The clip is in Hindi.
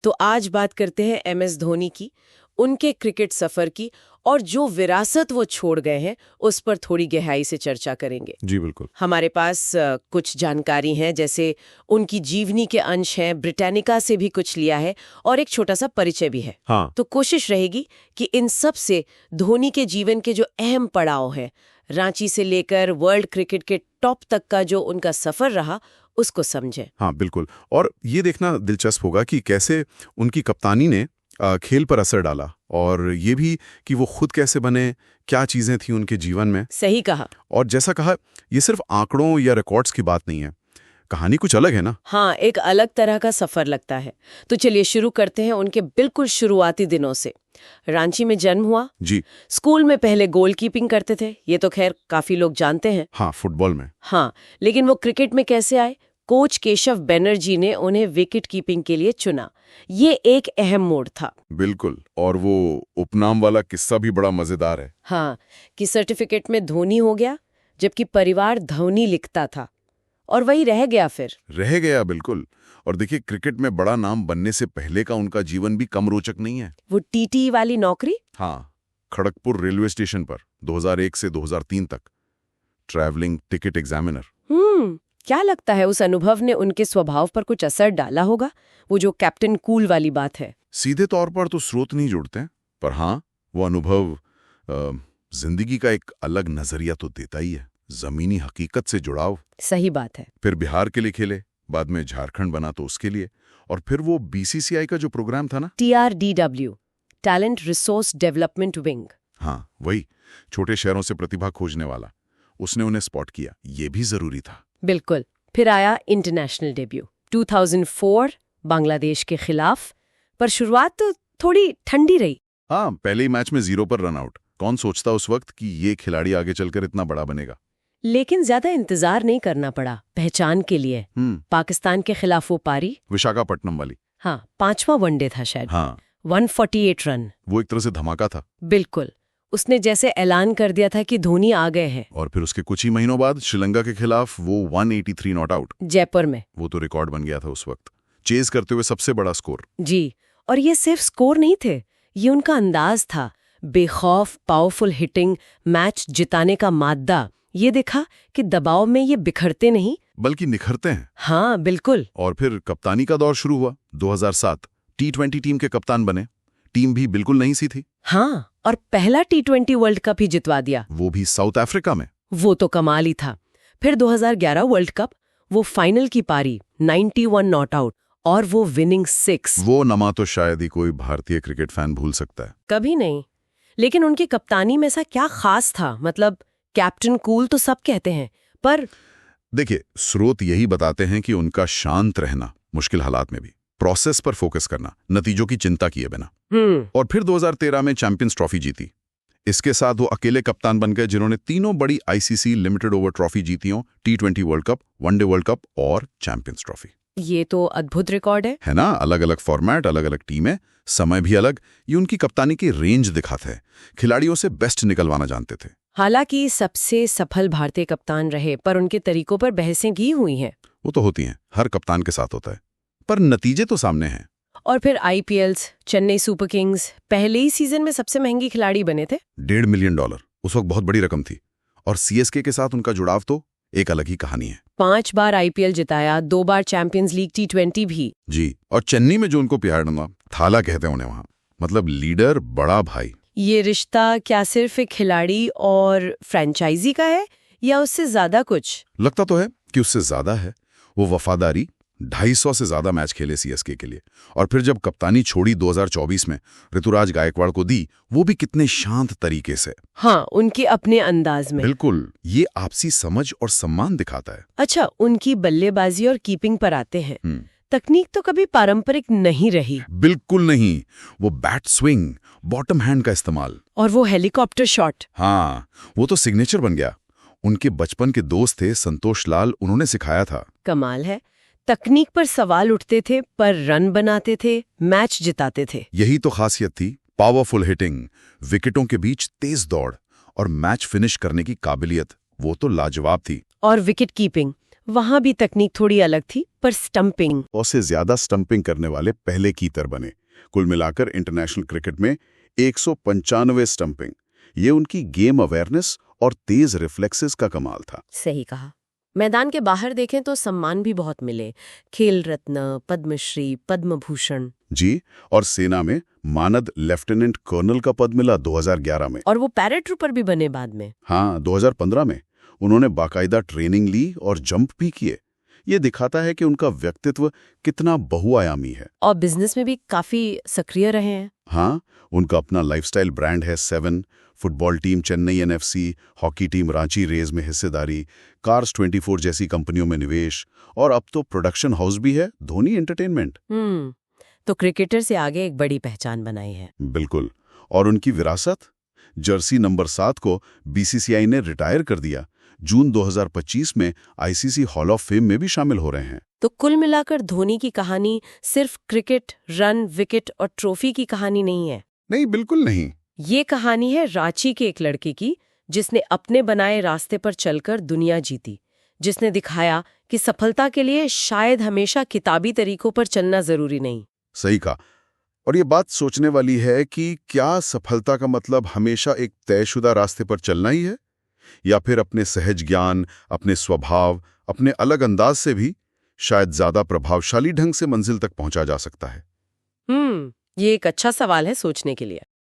तो आज बात करते हैं MS धोनी की, उनके क्रिकेट सफर की, और जो विरासत वो छोड़ गए हैं उस पर थोड़ी गहराई से चर्चा करेंगे। जी बिल्कुल। हमारे पास कुछ जानकारी है, जैसे उनकी जीवनी के अंश हैं, ब्रिटानिका से भी कुछ लिया है, और एक छोटा सा परिचय भी है। हाँ। तो कोशिश रहेगी कि इन सब से धोनी के जीवन के जो अहम पड़ाव है, रांची से लेकर वर्ल्ड क्रिकेट के टॉप तक का जो उनका सफर रहा, उसको समझें। हाँ बिल्कुल। और ये देखना दिलचस्प होगा कि कैसे उनकी कप्तानी ने खेल पर असर डाला, और ये भी कि वो खुद कैसे बने, क्या चीजें थी उनके जीवन में। सही कहा। और जैसा कहा, ये सिर्फ आंकड़ों या रिकॉर्ड्स की बात नहीं है, कहानी कुछ अलग है ना। हाँ, एक अलग तरह का सफर लगता है। तो चलिए शुरू करते हैं उनके बिल्कुल शुरुआती दिनों से। रांची में जन्म हुआ जी। स्कूल में पहले गोलकीपिंग करते थे, ये तो खैर काफी लोग जानते हैं। हाँ, फुटबॉल में। हाँ, लेकिन वो क्रिकेट में कैसे आए? कोच केशव बैनर्जी ने उन्हें विकेट कीपिंग के लिए चुना। ये एक अहम मोड़ था। बिल्कुल। और वो उपनाम वाला किस्सा भी बड़ा मजेदार है। हाँ, कि सर्टिफिकेट में धोनी हो गया, जबकि परिवार धोनी लिखता था, और वही रह गया। फिर रह गया, बिल्कुल। और देखिए, क्रिकेट में बड़ा नाम बनने से पहले का उनका जीवन भी कम रोचक नहीं है। वो TT वाली नौकरी। हाँ, खड़गपुर रेलवे स्टेशन पर 2001 से 2003 तक ट्रैवलिंग टिकट एग्जामिनर। क्या लगता है उस अनुभव ने उनके स्वभाव पर कुछ असर डाला होगा? वो जो कैप्टन कूल वाली बात है। सीधे तौर पर तो स्रोत नहीं जुड़ते, पर हाँ, वो अनुभव जिंदगी का एक अलग नजरिया तो देता ही है, जमीनी हकीकत से जुड़ाव। सही बात है। फिर बिहार के लिए खेले, बाद में झारखंड बना तो उसके लिए, और फिर वो BCCI का जो प्रोग्राम था ना, TRDW, talent resource development wing. हाँ वही, छोटे शहरों से प्रतिभा खोजने वाला, उसने उन्हें स्पॉट किया। ये भी जरूरी था। बिल्कुल। फिर आया इंटरनेशनल डेब्यू 2004 बांग्लादेश के खिलाफ, पर शुरुआत तो थोड़ी ठंडी रही। हाँ, पहले ही मैच में 0 पर रन आउट। कौन सोचता उस वक्त कि ये खिलाड़ी आगे चलकर इतना बड़ा बनेगा। लेकिन ज्यादा इंतजार नहीं करना पड़ा पहचान के लिए। पाकिस्तान के खिलाफ वो पारी, विशाखापट्टनम वाली। हाँ, 5वां वनडे था शायद। हाँ, 148 रन। वो एक तरह से धमाका था। बिल्कुल। उसने जैसे ऐलान कर दिया था कि धोनी आ गए हैं। और फिर उसके कुछ ही महीनों बाद श्रीलंका के खिलाफ वो 183 नॉट आउट, जयपुर में। वो तो रिकॉर्ड बन गया था उस वक्त, चेज करते हुए सबसे बड़ा स्कोर। जी। और ये सिर्फ स्कोर नहीं थे, ये उनका अंदाज था, बेखौफ पावरफुल हिटिंग, मैच जिताने का मादा। ये देखा कि दबाव में ये बिखरते नहीं बल्कि निखरते हैं। हाँ बिल्कुल। और फिर कप्तानी का दौर शुरू हुआ। 2007 T20 टीम के कप्तान बने। टीम भी बिल्कुल नहीं सी थी। हाँ, और पहला T20 वर्ल्ड कप ही जितवा दिया, वो भी साउथ अफ्रीका में। वो तो कमाल ही था। फिर 2011 वर्ल्ड कप, वो फाइनल की पारी, 91 नॉट आउट, और वो विनिंग 6। वो नमा तो शायद ही कोई भारतीय क्रिकेट फैन भूल सकता है। कभी नहीं। लेकिन उनकी कप्तानी में ऐसा क्या खास था? मतलब कैप्टन कूल तो सब कहते हैं, पर देखिए, स्रोत यही बताते हैं कि उनका शांत रहना, मुश्किल हालात में भी प्रोसेस पर फोकस करना, नतीजों की चिंता किए बिना। और फिर 2013 में चैंपियंस ट्रॉफी जीती। इसके साथ वो अकेले कप्तान बन गए जिन्होंने तीनों बड़ी ICC लिमिटेड ओवर ट्रॉफी जीती हों, T20 world cup, one day world cup और चैंपियंस ट्रॉफी। ये तो अद्भुत रिकॉर्ड है ना? अलग अलग फॉर्मेट, अलग अलग टीमें, समय भी अलग। ये उनकी कप्तानी की रेंज दिखाते हैं। खिलाड़ियों से बेस्ट निकलवाना जानते थे। हालांकि सबसे सफल भारतीय कप्तान रहे, पर उनके तरीकों पर बहसें की हुई हैं। वो तो होती हैं, हर कप्तान के साथ होता है, पर नतीजे तो सामने हैं। और फिर IPLs, चेन्नई सुपर किंग्स, पहले ही सीजन में सबसे महंगी खिलाड़ी बने थे। $1.5 मिलियन, उस वक्त बहुत बड़ी रकम थी। और CSK के साथ उनका जुड़ाव तो एक अलग ही कहानी है। 5 बार IPL जिताया, 2 बार चैंपियंस लीग T20 भी। जी। और चेन्नई में जो उनको प्यार डंगा, थाला कहते हैं उन्हें वहां, मतलब लीडर, बड़ा भाई। ये रिश्ता क्या सिर्फ एक खिलाड़ी और फ्रेंचाइजी का है, या उससे ज्यादा कुछ? लगता तो है कि उससे ज्यादा है। वो वफादारी, 250 से ज्यादा मैच खेले CSK के लिए। और फिर जब कप्तानी छोड़ी 2024 में ऋतुराज गायकवाड़ को दी, वो भी कितने शांत तरीके से। हाँ, उनके अपने अंदाज में। बिल्कुल। ये आपसी समझ और सम्मान दिखाता है। अच्छा, उनकी बल्लेबाजी और कीपिंग पर आते हैं। तकनीक तो कभी पारंपरिक नहीं रही। बिल्कुल नहीं। वो बैट स्विंग, बॉटम हैंड का इस्तेमाल, और वो हेलीकॉप्टर शॉट, हाँ, वो तो सिग्नेचर बन गया। उनके बचपन के दोस्त थे संतोष लाल, उन्होंने सिखाया था। कमाल है। तकनीक पर सवाल उठते थे, पर रन बनाते थे, मैच जिताते थे। यही तो खासियत थी। पावरफुल हिटिंग, विकेटों के बीच तेज दौड़ और मैच फिनिश करने की काबिलियत, वो तो लाजवाब थी। और विकेट कीपिंग, वहां भी तकनीक थोड़ी अलग थी, पर स्टंपिंग। 100 से ज्यादा स्टंपिंग करने वाले पहले कीपर बने। कुल मिलाकर इंटरनेशनल क्रिकेट में 195 स्टंपिंग। ये उनकी गेम अवेयरनेस और तेज रिफ्लेक्सेस का कमाल था। सही कहा। मैदान के बाहर देखें तो सम्मान भी बहुत मिले, खेल रत्न, पद्मश्री, पद्म भूषण। जी, और सेना में मानद लेफ्टिनेंट कर्नल का पद मिला 2011 में। और वो पैराट्रूपर भी बने बाद में। हाँ, 2015 में उन्होंने बाकायदा ट्रेनिंग ली और जंप भी किए। ये दिखाता है कि उनका व्यक्तित्व कितना बहुआयामी है। और बिजनेस में भी काफी सक्रिय रहे हैं। हाँ, उनका अपना लाइफस्टाइल ब्रांड है 7, football team Chennai NFC, hockey team Ranchi Rays में हिस्सेदारी, कार्स 24 जैसी कंपनियों में निवेश, और अब तो प्रोडक्शन हाउस भी है, धोनी एंटरटेनमेंट। तो क्रिकेटर से आगे एक बड़ी पहचान बनाई है। बिल्कुल। और उनकी विरासत, जर्सी नंबर 7 को बीसीसीआई ने रिटायर कर दिया। जून 2025 में आईसीसी हॉल ऑफ फेम में भी शामिल हो रहे हैं। तो कुल मिलाकर धोनी की कहानी सिर्फ क्रिकेट, रन, विकेट और ट्रॉफी की कहानी नहीं है। नहीं, बिल्कुल नहीं। ये कहानी है रांची के एक लड़के की, जिसने अपने बनाए रास्ते पर चलकर दुनिया जीती, जिसने दिखाया कि सफलता के लिए शायद हमेशा किताबी तरीकों पर चलना जरूरी नहीं। सही कहा। और ये बात सोचने वाली है कि क्या सफलता का मतलब हमेशा एक तयशुदा रास्ते पर चलना ही है, या फिर अपने सहज ज्ञान, अपने स्वभाव, अपने अलग अंदाज से भी शायद ज्यादा प्रभावशाली ढंग से मंजिल तक पहुंचा जा सकता है। ये एक अच्छा सवाल है सोचने के लिए।